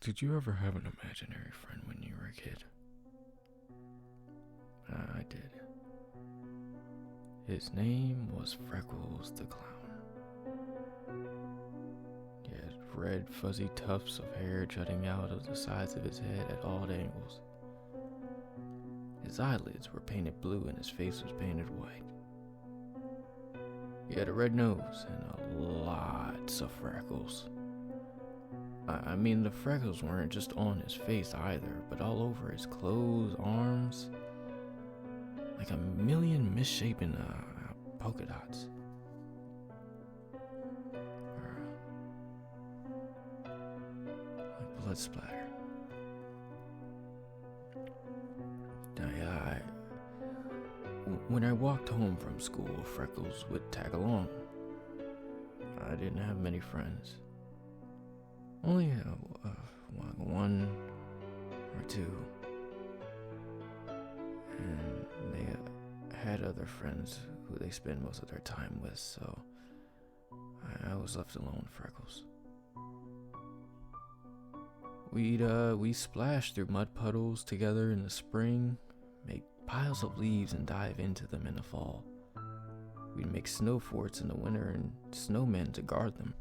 Did you ever have an imaginary friend when you were a kid? I did. His name was Freckles the Clown. He had red, fuzzy tufts of hair jutting out of the sides of his head at odd angles. His eyelids were painted blue and his face was painted white. He had a red nose and lots of freckles. I mean, the freckles weren't just on his face either, but all over his clothes, arms, like a million misshapen polka dots. Like blood splatter. When I walked home from school, Freckles would tag along. I didn't have many friends. Only one or two. And they had other friends who they spend most of their time with, so I was left alone with Freckles. We splashed through mud puddles together in the spring, make piles of leaves and dive into them in the fall. We'd make snow forts in the winter and snowmen to guard them.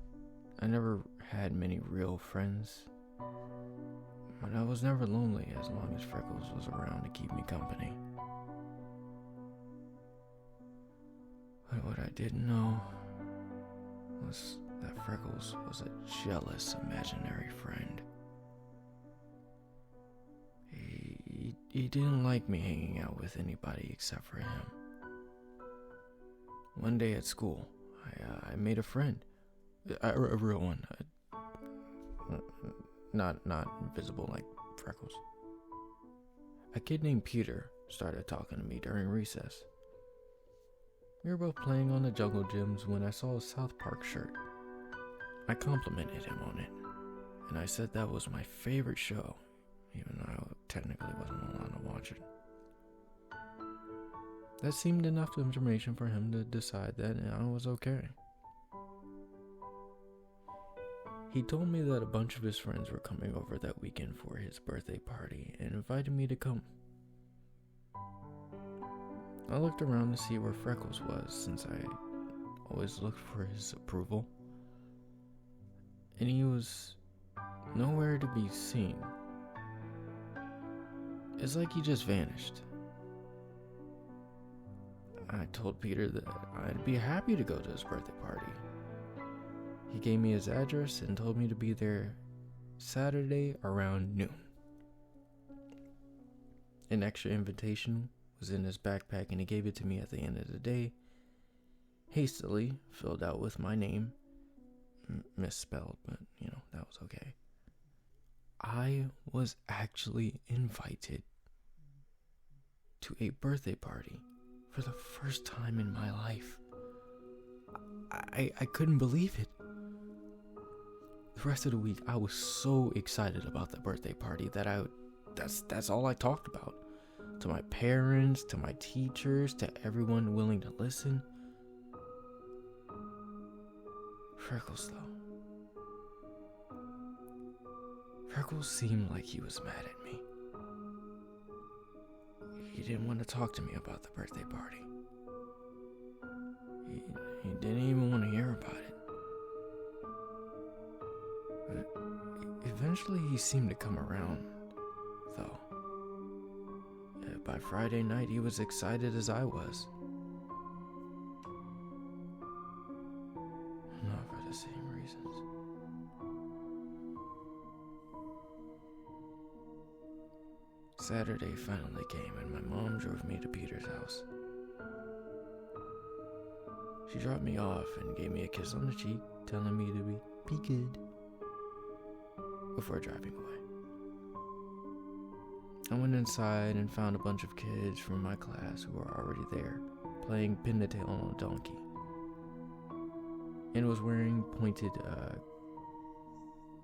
I never had many real friends, but I was never lonely as long as Freckles was around to keep me company. But what I didn't know was that Freckles was a jealous imaginary friend. He didn't like me hanging out with anybody except for him. One day at school, I made a friend. A real one. Not invisible like Freckles. A kid named Peter started talking to me during recess. We were both playing on the jungle gyms when I saw a South Park shirt. I complimented him on it, and I said that was my favorite show, even though I technically wasn't allowed to watch it. That seemed enough information for him to decide that I was okay. He told me that a bunch of his friends were coming over that weekend for his birthday party and invited me to come. I looked around to see where Freckles was, since I always looked for his approval, and he was nowhere to be seen. It's like he just vanished. I told Peter that I'd be happy to go to his birthday party. He gave me his address and told me to be there Saturday around noon. An extra invitation was in his backpack and he gave it to me at the end of the day, hastily filled out with my name, misspelled, but that was okay. I was actually invited to a birthday party for the first time in my life. I couldn't believe it. The rest of the week, I was so excited about the birthday party that that's all I talked about. To my parents, to my teachers, to everyone willing to listen. Freckles, though. Freckles seemed like he was mad at me. He didn't want to talk to me about the birthday party. He didn't even want to hear about it. But eventually he seemed to come around, though. By Friday night, he was excited as I was. Not for the same reasons. Saturday finally came and my mom drove me to Peter's house. She dropped me off and gave me a kiss on the cheek, telling me to be good, before driving away. I went inside and found a bunch of kids from my class who were already there, playing pin the tail on a donkey, and was wearing pointed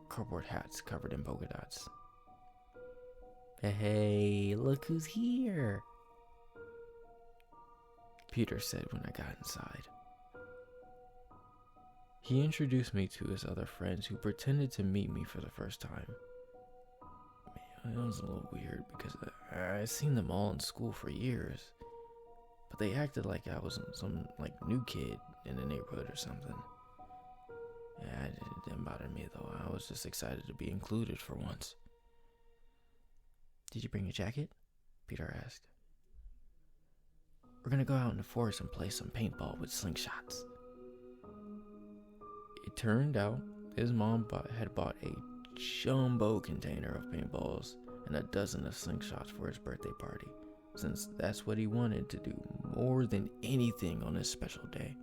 cardboard hats covered in polka dots. Hey, look who's here, Peter said when I got inside. He introduced me to his other friends who pretended to meet me for the first time. It was a little weird because I seen them all in school for years, but they acted like I was some new kid in the neighborhood or something. Yeah, it didn't bother me though. I was just excited to be included for once. Did you bring a jacket? Peter asked. We're gonna go out in the forest and play some paintball with slingshots. It turned out his mom had bought a jumbo container of paintballs and a dozen of slingshots for his birthday party, since that's what he wanted to do more than anything on his special day.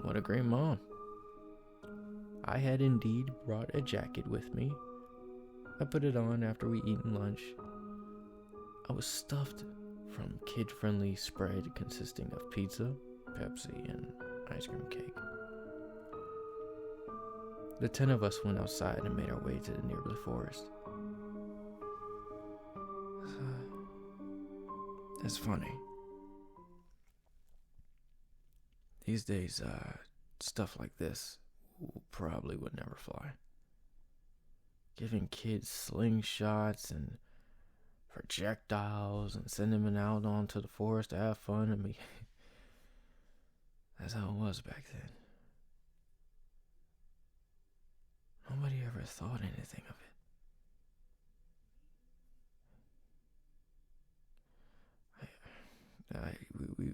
What a great mom. I had indeed brought a jacket with me. I put it on after we eaten lunch. I was stuffed from kid-friendly spread consisting of pizza, Pepsi, and ice cream cake. The 10 of us went outside and made our way to the nearby forest. It's funny. These days, stuff like this probably would never fly. Giving kids slingshots and projectiles and sending them out onto the forest to have fun. I mean, that's how it was back then. Nobody ever thought anything of it.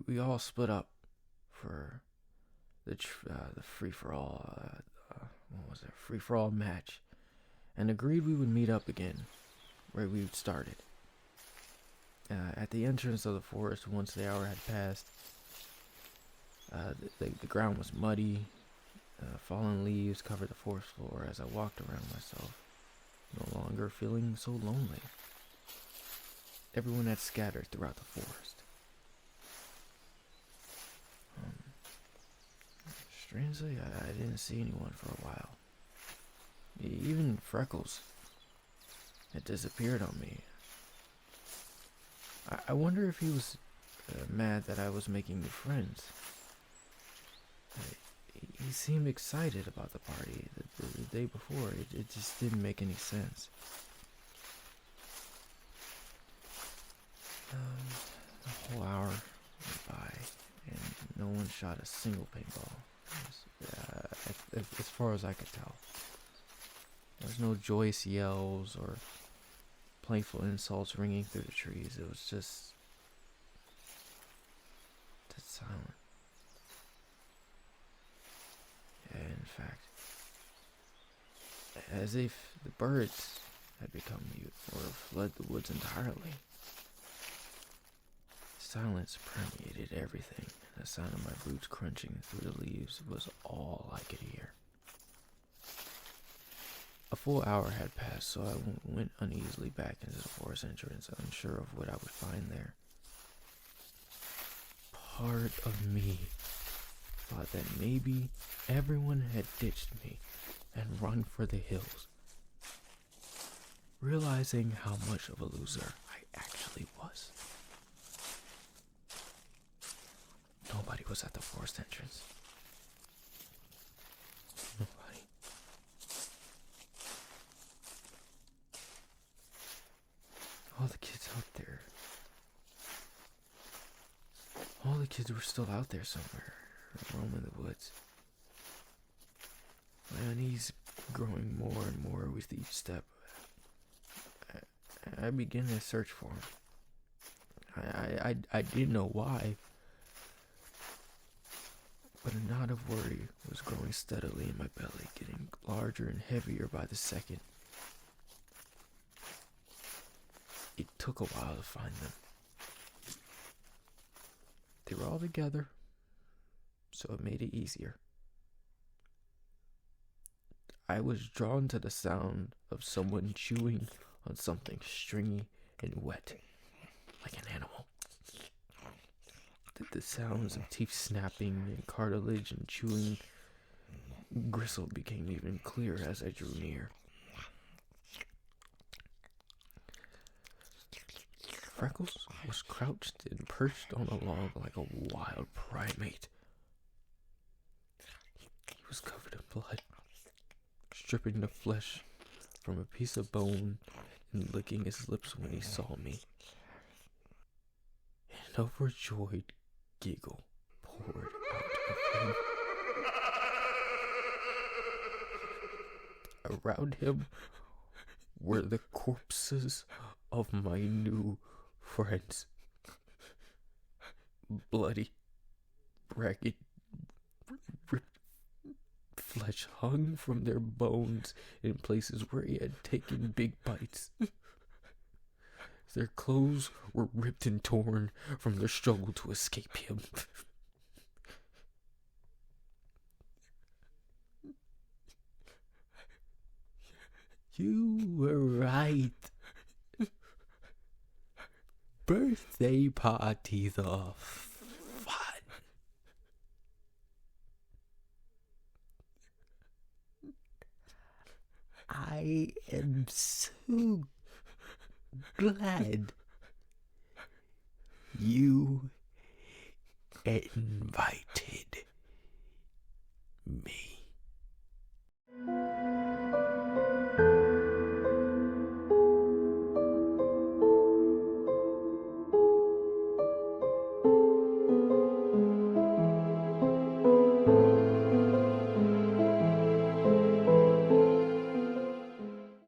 We all split up for the free-for-all, free-for-all match, and agreed we would meet up again where we started. At the entrance of the forest, once the hour had passed, the ground was muddy. Fallen leaves covered the forest floor as I walked around myself, no longer feeling so lonely. Everyone had scattered throughout the forest. Strangely, I didn't see anyone for a while. Even Freckles had disappeared on me. I wonder if he was mad that I was making new friends. He seemed excited about the party the day before. It just didn't make any sense. A whole hour went by, and no one shot a single paintball. As far as I could tell. There was no joyous yells or playful insults ringing through the trees. It was just dead silent. Yeah, in fact, as if the birds had become mute or fled the woods entirely. Silence permeated everything. The sound of my boots crunching through the leaves was all I could hear. A full hour had passed, so I went uneasily back into the forest entrance, unsure of what I would find there. Part of me thought that maybe everyone had ditched me and run for the hills, realizing how much of a loser I actually was. Nobody was at the forest entrance. Nobody. All the kids out there. All the kids were still out there somewhere, roaming the woods. My unease growing more and more with each step. I began to search for him. I didn't know why. But a knot of worry was growing steadily in my belly, getting larger and heavier by the second. It took a while to find them. They were all together, so it made it easier. I was drawn to the sound of someone chewing on something stringy and wet, like an animal. The sounds of teeth snapping and cartilage and chewing gristle became even clearer as I drew near. Freckles was crouched and perched on a log like a wild primate. He was covered in blood, stripping the flesh from a piece of bone and licking his lips when he saw me. An overjoyed giggle poured out of him. Around him were the corpses of my new friends. Bloody, ragged, ripped flesh hung from their bones in places where he had taken big bites. Their clothes were ripped and torn from their struggle to escape him. You were right. Birthday parties are fun. I am so glad you invited me.